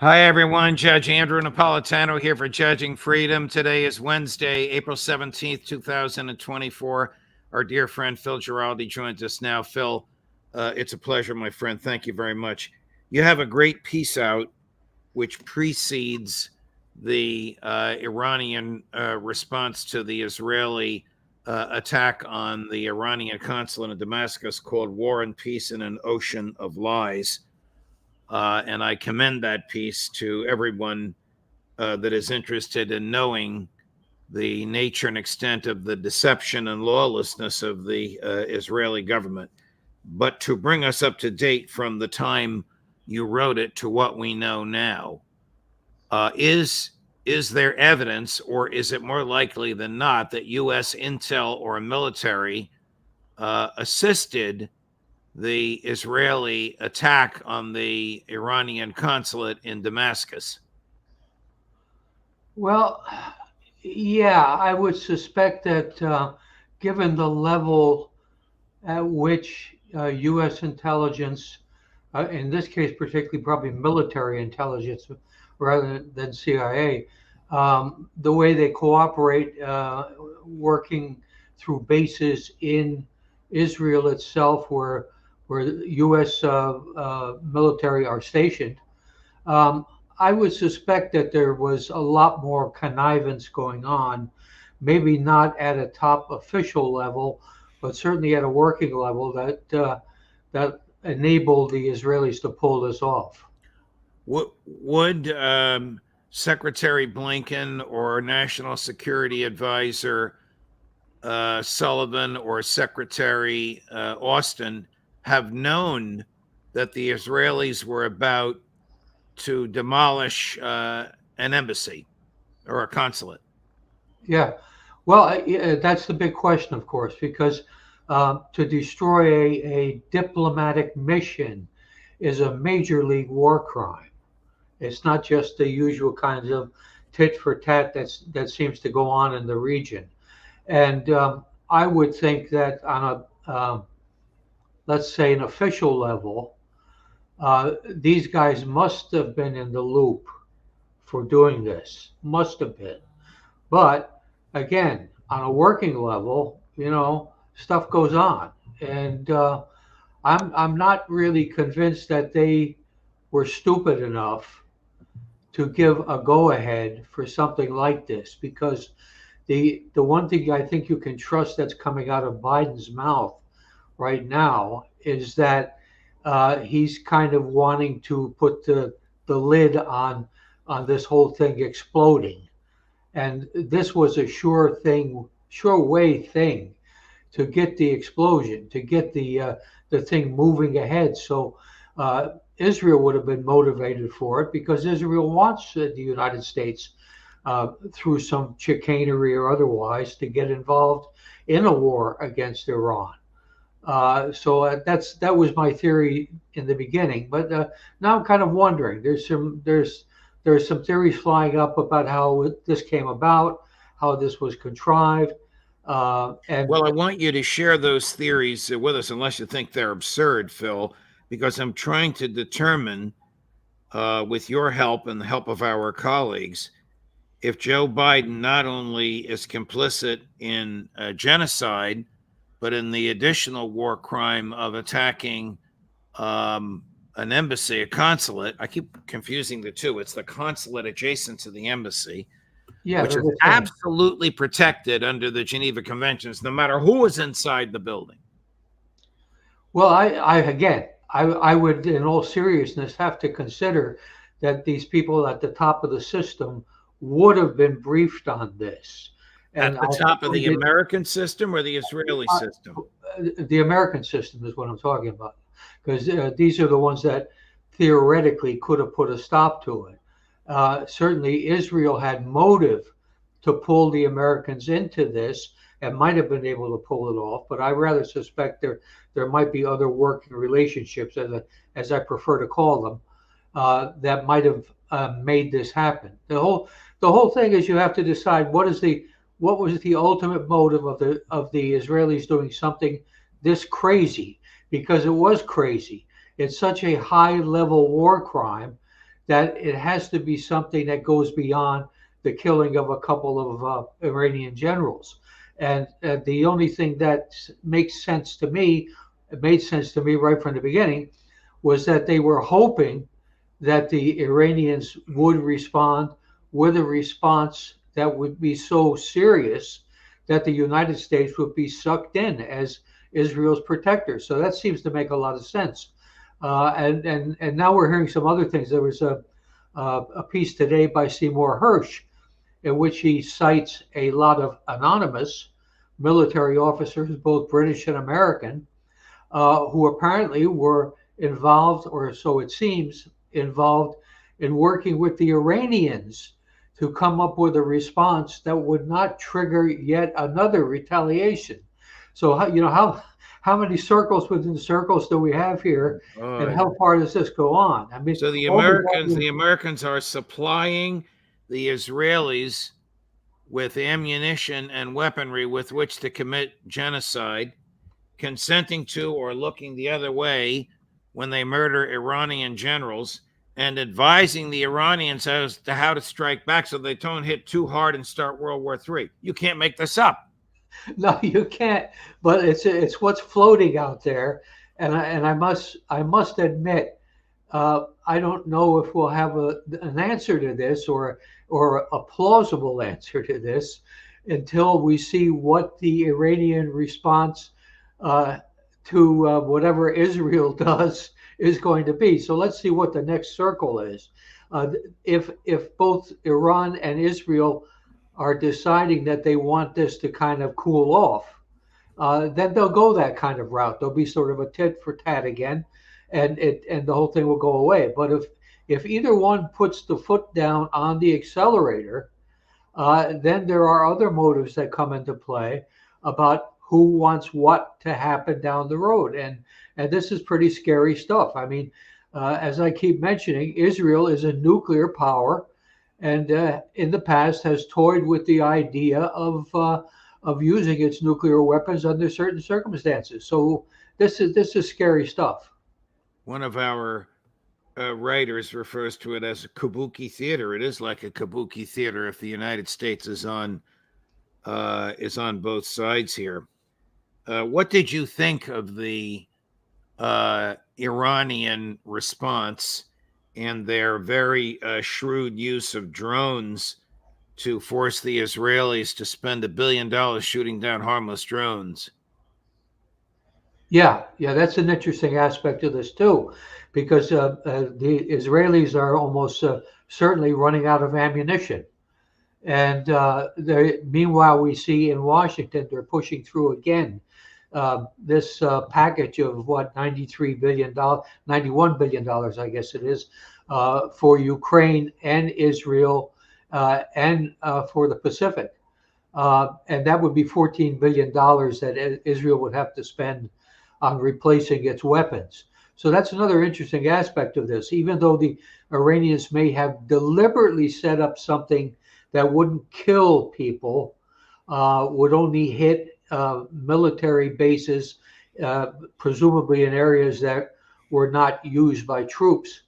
Hi, everyone. Judge Andrew Napolitano here for Judging Freedom. Today is Wednesday, April 17th, 2024. Our dear friend Phil Giraldi joins us now. Phil, it's a pleasure, my friend. Thank you very much. You have a great piece out which precedes the Iranian response to the Israeli attack on the Iranian consulate in Damascus called War and Peace in an Ocean of Lies. And I commend that piece to everyone that is interested in knowing the nature and extent of the deception and lawlessness of the Israeli government. But to bring us up to date from the time you wrote it to what we know now, is there evidence, or is it more likely than not that U.S. intel or military assisted the Israeli attack on the Iranian consulate in Damascus? Well, yeah, I would suspect that given the level at which U.S. intelligence, in this case, particularly probably military intelligence rather than CIA, the way they cooperate, working through bases in Israel itself, where U.S. Military are stationed. Um, I would suspect that there was a lot more connivance going on, maybe not at a top official level, but certainly at a working level that enabled the Israelis to pull this off. Would Secretary Blinken or National Security Advisor Sullivan or Secretary Austin have known that the Israelis were about to demolish an embassy or a consulate? Yeah, well, that's the big question, of course, because to destroy a diplomatic mission is a major league war crime. It's not just the usual kinds of tit for tat that seems to go on in the region. And I would think that on a let's say an official level, these guys must have been in the loop for doing this. Must have been. But again, on a working level, stuff goes on, and I'm not really convinced that they were stupid enough to give a go ahead for something like this, because the one thing I think you can trust that's coming out of Biden's mouth right now is that he's kind of wanting to put the lid on this whole thing exploding, and this was a sure way thing to get the explosion, to get the thing moving ahead. So Israel would have been motivated for it because Israel wants the United States, through some chicanery or otherwise, to get involved in a war against Iran. So that was my theory in the beginning, but now I'm kind of wondering. There's some theories flying up about how this came about, how this was contrived, and Well, I want you to share those theories with us, unless you think they're absurd, Phil, because I'm trying to determine, with your help and the help of our colleagues, if Joe Biden not only is complicit in genocide, but in the additional war crime of attacking an embassy, a consulate. I keep confusing the two. It's the consulate adjacent to the embassy, yeah, which they're is the same. absolutely protected under the Geneva Conventions, no matter who is inside the building. Well, I would, in all seriousness, have to consider that these people at the top of the system would have been briefed on this, At and the I top of find the it, American system or the Israeli uh, system? the American system is what I'm talking about, because these are the ones that theoretically could have put a stop to it. Certainly, Israel had motive to pull the Americans into this and might have been able to pull it off, but I rather suspect there might be other working relationships, as I prefer to call them, that might have made this happen. The whole thing is you have to decide what was the ultimate motive of the Israelis doing something this crazy, because it was crazy. It's such a high level war crime that it has to be something that goes beyond the killing of a couple of Iranian generals. And the only thing that makes sense to me, it made sense to me right from the beginning, was that they were hoping that the Iranians would respond with a response that would be so serious that the United States would be sucked in as Israel's protector. So that seems to make a lot of sense. And now we're hearing some other things. There was a piece today by Seymour Hersh in which he cites a lot of anonymous military officers, both British and American, who apparently were involved, or so it seems, involved in working with the Iranians to come up with a response that would not trigger yet another retaliation. So how many circles within circles do we have here, and how far does this go on? I mean, so the Americans are supplying the Israelis with ammunition and weaponry with which to commit genocide, consenting to or looking the other way when they murder Iranian generals, and advising the Iranians as to how to strike back so they don't hit too hard and start World War III. You can't make this up. No, you can't. But it's what's floating out there, and I must admit, I don't know if we'll have an answer to this, or a plausible answer to this, until we see what the Iranian response to whatever Israel does is going to be. So let's see what the next circle is. If both Iran and Israel are deciding that they want this to kind of cool off, then they'll go that kind of route. There'll be sort of a tit for tat again, and the whole thing will go away. But if either one puts the foot down on the accelerator, then there are other motives that come into play about who wants what to happen down the road. And this is pretty scary stuff. I mean, as I keep mentioning, Israel is a nuclear power, and in the past has toyed with the idea of using its nuclear weapons under certain circumstances. So this is scary stuff. One of our writers refers to it as a Kabuki Theater. It is like a Kabuki Theater if the United States is on both sides here. What did you think of the Iranian response and their very shrewd use of drones to force the Israelis to spend $1 billion shooting down harmless drones? Yeah, that's an interesting aspect of this too, because the Israelis are almost certainly running out of ammunition. And meanwhile, we see in Washington, they're pushing through again this package of $93 billion, $91 billion, I guess it is, for Ukraine and Israel and for the Pacific. And that would be $14 billion that Israel would have to spend on replacing its weapons. So that's another interesting aspect of this. Even though the Iranians may have deliberately set up something that wouldn't kill people, would only hit military bases, presumably in areas that were not used by troops.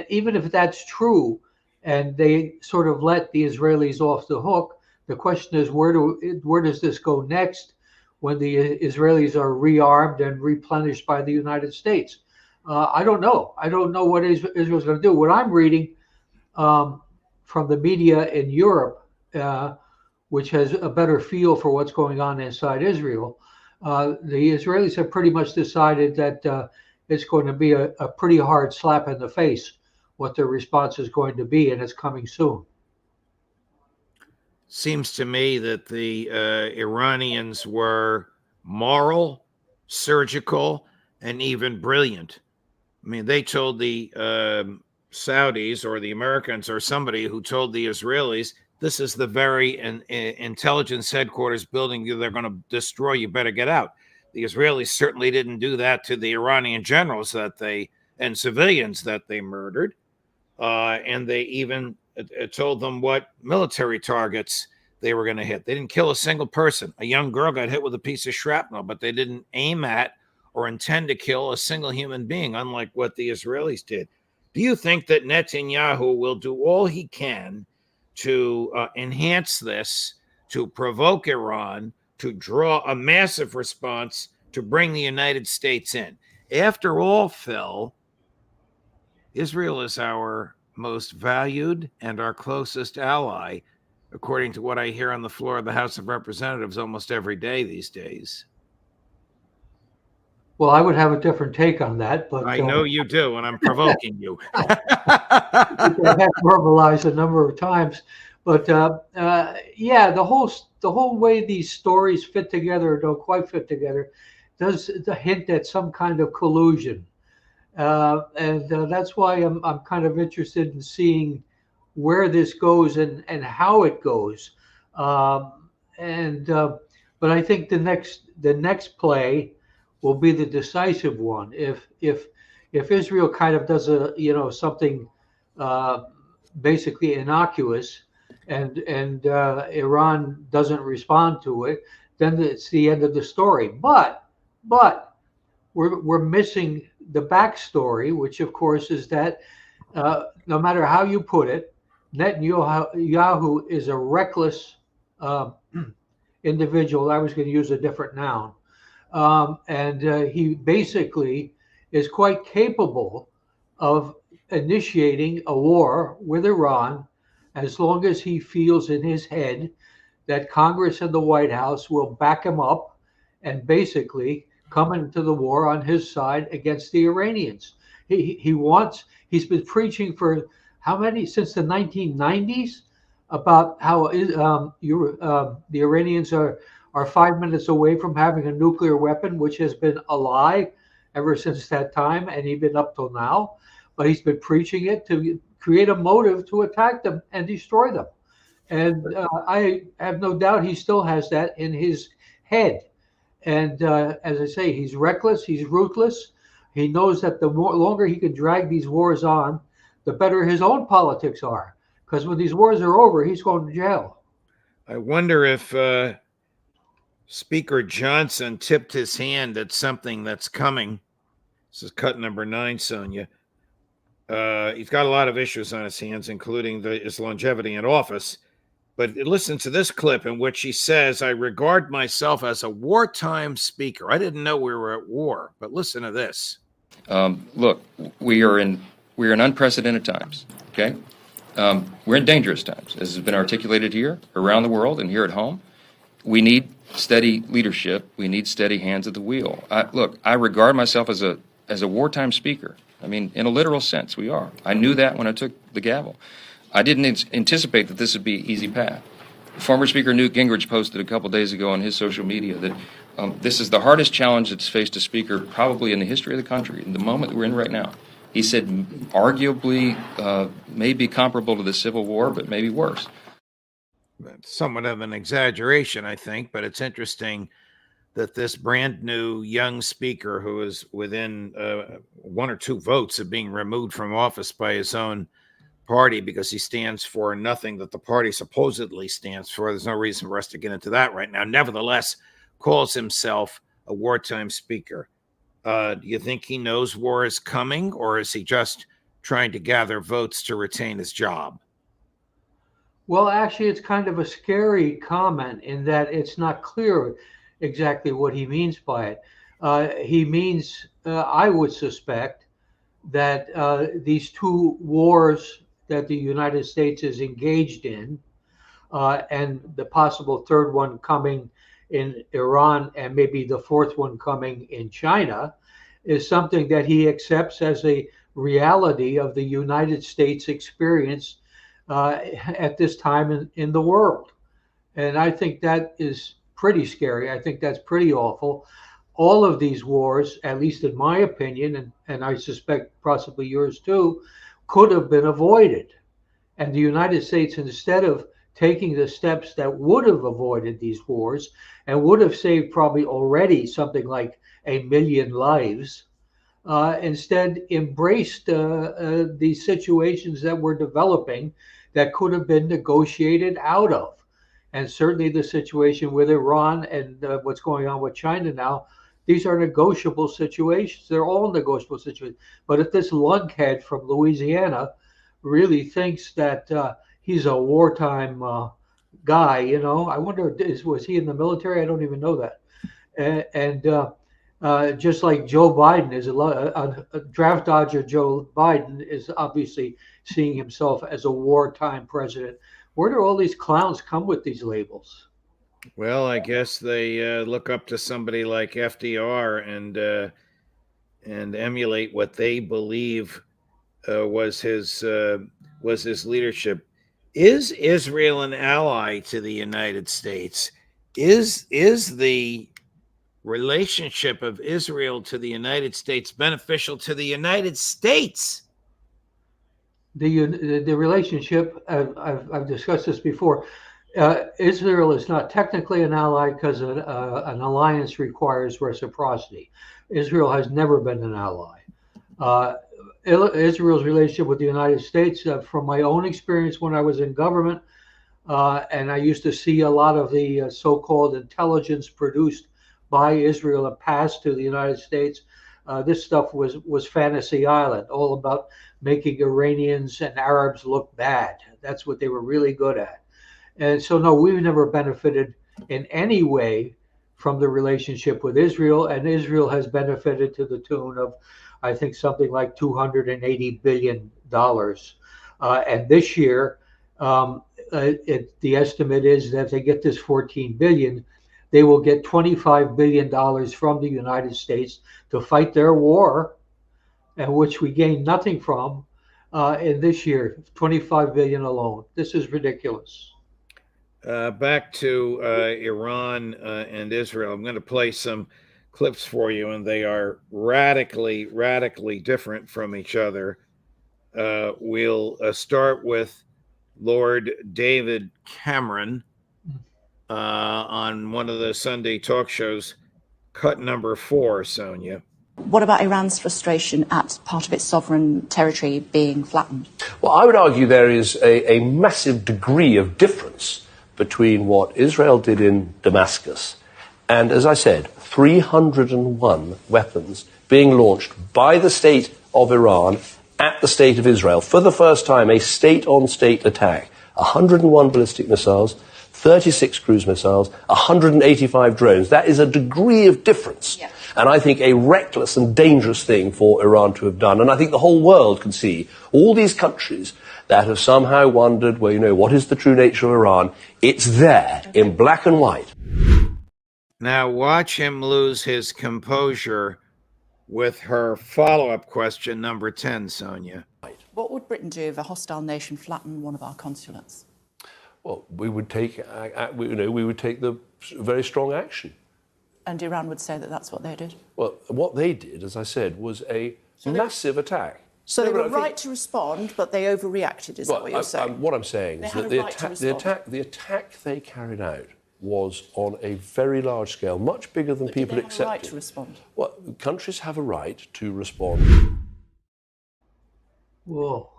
Even if that's true, and they sort of let the Israelis off the hook, the question is where does this go next when the Israelis are rearmed and replenished by the United States? I don't know. I don't know what Israel's going to do. What I'm reading from the media in Europe, which has a better feel for what's going on inside Israel, the Israelis have pretty much decided that it's going to be a pretty hard slap in the face what their response is going to be, and it's coming soon. Seems to me that the Iranians were moral, surgical, and even brilliant. I mean, they told the Saudis or the Americans or somebody who told the Israelis, this is the very intelligence headquarters building they're going to destroy. You better get out. The Israelis certainly didn't do that to the Iranian generals and civilians that they murdered. And they even told them what military targets they were going to hit. They didn't kill a single person. A young girl got hit with a piece of shrapnel, but they didn't aim at or intend to kill a single human being, unlike what the Israelis did. Do you think that Netanyahu will do all he can to enhance this, to provoke Iran, to draw a massive response, to bring the United States in? After all, Phil, Israel is our most valued and our closest ally, according to what I hear on the floor of the House of Representatives almost every day these days. Well, I would have a different take on that, but I know you do, and I'm provoking you. I have verbalized a number of times. But yeah, the whole way these stories fit together or don't quite fit together does hint at some kind of collusion, and that's why I'm kind of interested in seeing where this goes and how it goes. And But I think the next play will be the decisive one. If Israel kind of does something uh, basically innocuous, and Iran doesn't respond to it, then it's the end of the story. But we're missing the backstory, which of course is that no matter how you put it, Netanyahu is a reckless uh, individual. I was going to use a different noun, and he basically is quite capable of initiating a war with Iran as long as he feels in his head that Congress and the White House will back him up and basically come into the war on his side against the Iranians. He's been preaching for how many, since the 1990s, about how the Iranians are 5 minutes away from having a nuclear weapon, which has been a lie ever since that time, and even up till now. But he's been preaching it to create a motive to attack them and destroy them. And I have no doubt he still has that in his head. And as I say, he's reckless, he's ruthless. He knows that the longer he can drag these wars on, the better his own politics are. Because when these wars are over, he's going to jail. I wonder if Speaker Johnson tipped his hand at something that's coming. This is cut number 9, Sonia. He's got a lot of issues on his hands, including his longevity in office. But listen to this clip in which he says, I regard myself as a wartime speaker. I didn't know we were at war, but listen to this. Look, we are in unprecedented times, okay? We're in dangerous times, as has been articulated here, around the world, and here at home. We need steady leadership. We need steady hands at the wheel. I regard myself as a wartime speaker. I mean, in a literal sense, we are. I knew that when I took the gavel. I didn't anticipate that this would be an easy path. Former Speaker Newt Gingrich posted a couple days ago on his social media that this is the hardest challenge that's faced a speaker probably in the history of the country, in the moment that we're in right now. He said arguably maybe comparable to the Civil War, but maybe worse. Somewhat of an exaggeration, I think, but it's interesting that this brand new young speaker who is within 1 or 2 votes of being removed from office by his own party because he stands for nothing that the party supposedly stands for. There's no reason for us to get into that right now. Nevertheless, calls himself a wartime speaker. Do you think he knows war is coming, or is he just trying to gather votes to retain his job? Well, actually, it's kind of a scary comment in that it's not clear exactly what he means by it. He means, I would suspect, that these 2 wars that the United States is engaged in, and the possible third one coming in Iran and maybe the fourth one coming in China, is something that he accepts as a reality of the United States experience at this time in the world. And I think that is pretty scary. I think that's pretty awful. All of these wars, at least in my opinion, and I suspect possibly yours too, could have been avoided. And the United States, instead of taking the steps that would have avoided these wars and would have saved probably already something like 1 million lives, instead embraced these situations that were developing that could have been negotiated out of. And certainly the situation with Iran and what's going on with China now These are negotiable situations. They're all negotiable situations. But if this lunkhead from Louisiana really thinks that he's a wartime guy, I wonder, was he in the military? I don't even know that. And just like Joe Biden is a draft dodger, Joe Biden is obviously seeing himself as a wartime president. Where do all these clowns come with these labels? Well, I guess they look up to somebody like FDR and emulate what they believe was his leadership. Is Israel an ally to the United States? Is the relationship of Israel to the United States beneficial to the United States? The relationship, I've discussed this before. Israel is not technically an ally because an alliance requires reciprocity. Israel has never been an ally. Israel's relationship with the United States, from my own experience when I was in government, and I used to see a lot of the so-called intelligence produced by Israel and passed to the United States. This stuff was Fantasy Island, all about making Iranians and Arabs look bad. That's what they were really good at. And so, no, we've never benefited in any way from the relationship with Israel, and Israel has benefited to the tune of, I think, something like $280 billion. And this year, the estimate is that if they get this $14 billion, they will get $25 billion from the United States to fight their war, and which we gain nothing from in this year, $25 billion alone. This is ridiculous. Back to Iran and Israel. I'm going to play some clips for you, and they are radically different from each other. We'll start with Lord David Cameron on one of the Sunday talk shows, cut number 4, Sonia. What about Iran's frustration at part of its sovereign territory being flattened? Well, I would argue there is a massive degree of difference between what Israel did in Damascus and, as I said, 301 weapons being launched by the state of Iran at the state of Israel. For the first time, a state-on-state attack. 101 ballistic missiles, 36 cruise missiles, 185 drones. That is a degree of difference. Yeah. And I think a reckless and dangerous thing for Iran to have done. And I think the whole world can see all these countries that have somehow wondered, well, what is the true nature of Iran? It's there in black and white. Now watch him lose his composure with her follow-up question, number 10, Sonia. What would Britain do if a hostile nation flattened one of our consulates? Well, we would take the very strong action. And Iran would say that that's what they did? Well, what they did, as I said, was a massive attack. So they were right to respond, but they overreacted, is that what you're saying? What I'm saying is that the attack they carried out was on a very large scale, much bigger than people accepted. They have a right to respond? Well, countries have a right to respond. Whoa.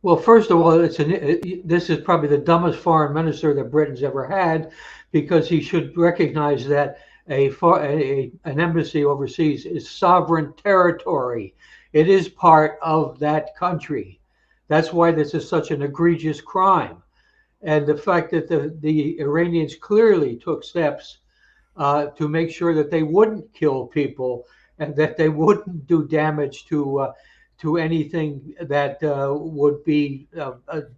Well, first of all, this is probably the dumbest foreign minister that Britain's ever had, because he should recognize that an embassy overseas is sovereign territory. It is part of that country. That's why this is such an egregious crime. And the fact that the Iranians clearly took steps to make sure that they wouldn't kill people and that they wouldn't do damage to anything that would be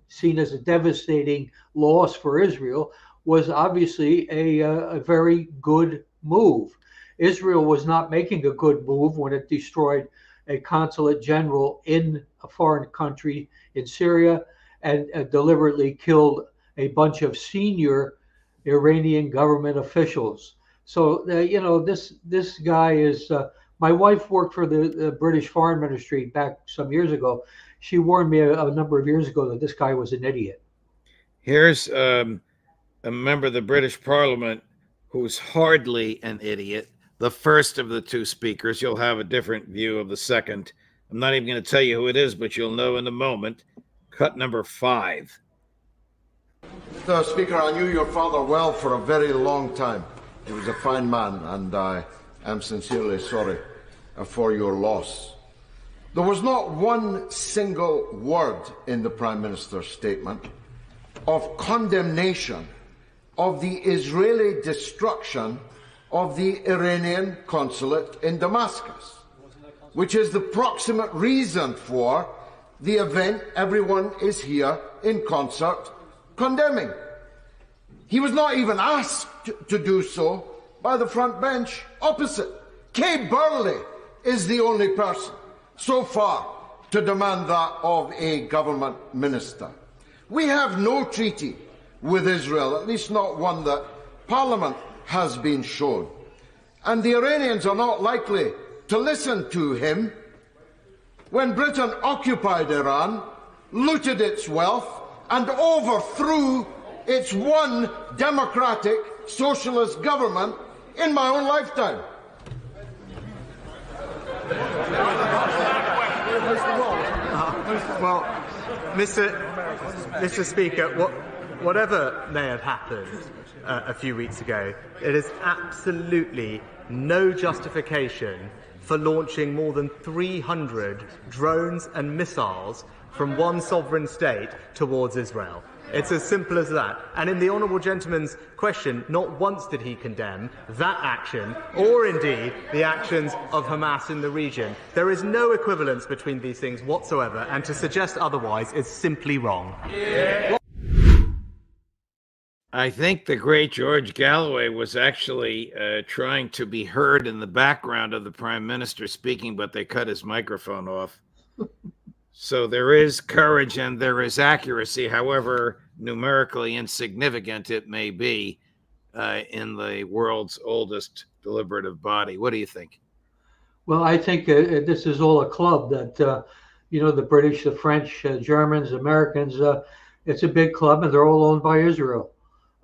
seen as a devastating loss for Israel was obviously a very good move. Israel was not making a good move when it destroyed a consulate general in a foreign country in Syria and deliberately killed a bunch of senior Iranian government officials. So, this guy is... my wife worked for the British Foreign Ministry back some years ago. She warned me a number of years ago that this guy was an idiot. Here's a member of the British Parliament who's hardly an idiot, the first of the two speakers. You'll have a different view of the second. I'm not even going to tell you who it is, but you'll know in a moment. Cut number 5. Mr. Speaker, I knew your father well for a very long time. He was a fine man, and I am sincerely sorry for your loss. There was not one single word in the Prime Minister's statement of condemnation of the Israeli destruction of the Iranian consulate in Damascus, which is the proximate reason for the event everyone is here in concert condemning. He was not even asked to do so by the front bench opposite. Kay Burley is the only person so far to demand that of a government minister. We have no treaty with Israel, at least not one that Parliament has been shown. And the Iranians are not likely to listen to him. When Britain occupied Iran, looted its wealth, and overthrew its one democratic socialist government in my own lifetime. Well, Mr. Speaker, whatever may have happened a few weeks ago, it is absolutely no justification for launching more than 300 drones and missiles from one sovereign state towards Israel. It's as simple as that. And in the honourable gentleman's question, not once did he condemn that action, or indeed the actions of Hamas in the region. There is no equivalence between these things whatsoever, and to suggest otherwise is simply wrong. I think the great George Galloway was actually trying to be heard in the background of the Prime Minister speaking, but they cut his microphone off. So there is courage and there is accuracy, however numerically insignificant it may be, in the world's oldest deliberative body. What do you think? Well, I think this is all a club that, the British, the French, Germans, Americans, it's a big club and they're all owned by Israel.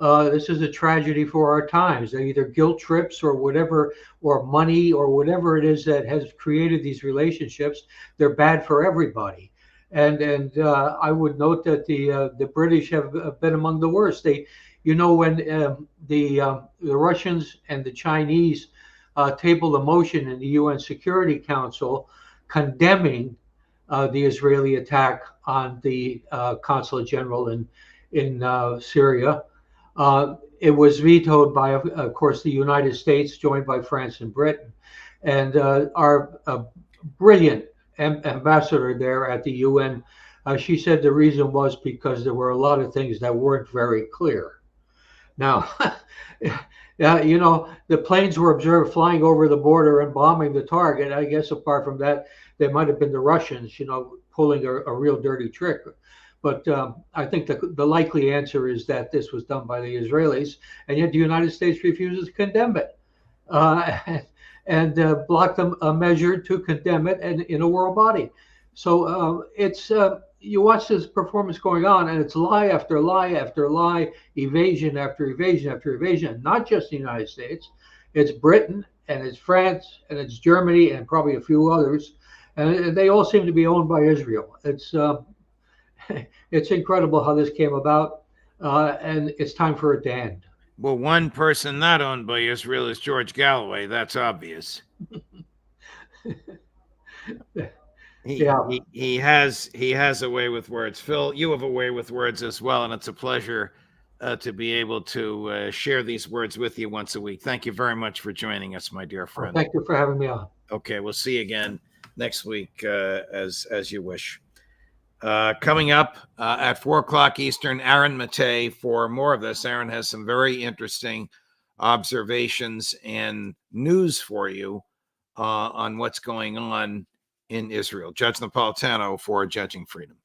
This is a tragedy for our times. They're either guilt trips or whatever, or money or whatever it is that has created these relationships. They're bad for everybody. And I would note that the British have been among the worst. When the Russians and the Chinese tabled a motion in the UN Security Council condemning the Israeli attack on the consulate general in Syria. It was vetoed by, of course, the United States, joined by France and Britain. And our brilliant ambassador there at the UN, she said the reason was because there were a lot of things that weren't very clear. Now, the planes were observed flying over the border and bombing the target. I guess apart from that, they might have been the Russians, pulling a real dirty trick. But I think the likely answer is that this was done by the Israelis, and yet the United States refuses to condemn it and blocked a measure to condemn it and in a world body. So it's you watch this performance going on, and it's lie after lie after lie, evasion after evasion after evasion. Not just the United States, it's Britain and it's France and it's Germany and probably a few others, and they all seem to be owned by Israel. It's incredible how this came about, and it's time for it to end. Well, one person not owned by Israel is George Galloway. That's obvious. He has a way with words. Phil, you have a way with words as well, and it's a pleasure to be able to share these words with you once a week. Thank you very much for joining us, my dear friend. Thank you for having me on. Okay, we'll see you again next week as you wish. Coming up at 4 o'clock Eastern, Aaron Matei for more of this. Aaron has some very interesting observations and news for you on what's going on in Israel. Judge Napolitano for Judging Freedom.